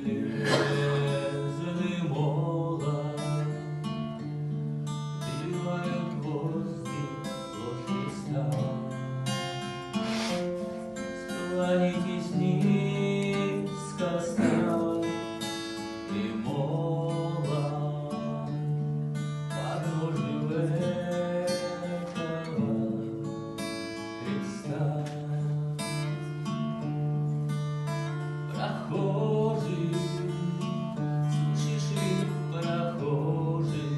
железный молот, бивают гвозди ложь Христа. Склонитесь низко, став и молот подножию этого Христа. Прохожий, слышишь ли, прохожий,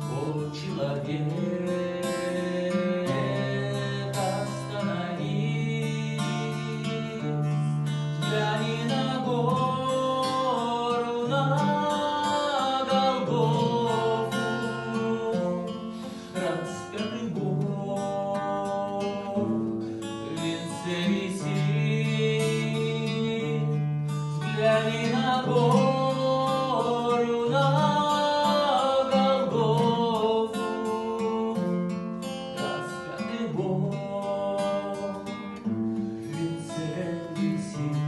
о, человек, остановись, взгляни на гору, на Голгофу, распятый Бог в венце висит. Взгляни на гору, на Голгофу, распятый Бог в венце висит.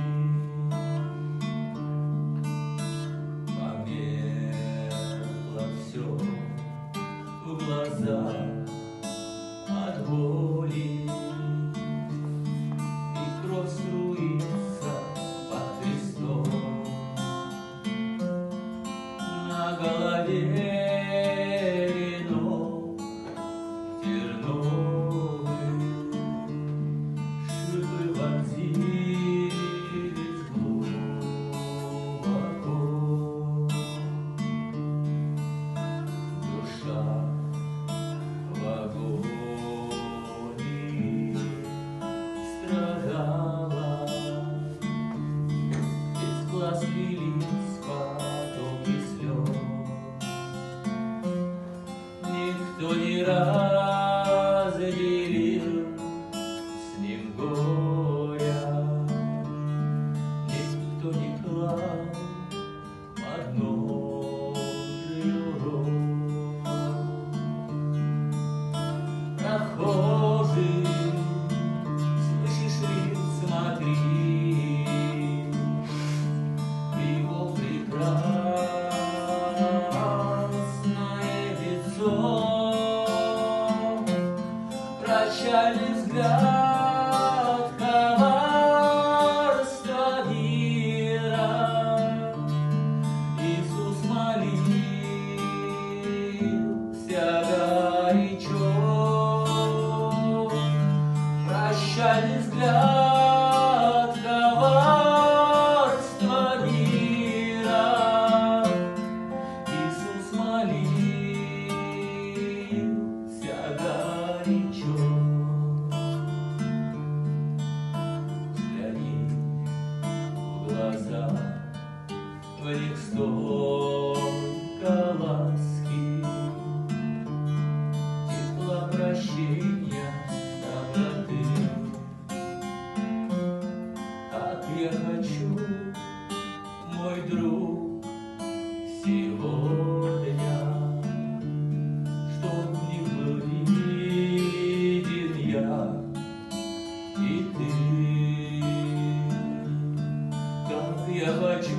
Померкло все в глазах от боли, и кровь струится под Христом. На голове венок терновый, шипы вонзились глубоко. Душа в агонии страдала, из глаз лились потоки слез. Никто не разделил с ним горя, никто не клал подножию роз. Прохожий, слышишь ли, смотри, его прекрасное лицо, прощальный взгляд коварства мира. Иисус молился горячо, прощальный взгляд коварства мира. Иисус молился горячо. Взгляни в глаза, в них столько ласки, тепла, прощения, доброты. Как я хочу, мой друг, сегодня, чтоб в них был виден я и ты. Как я хочу,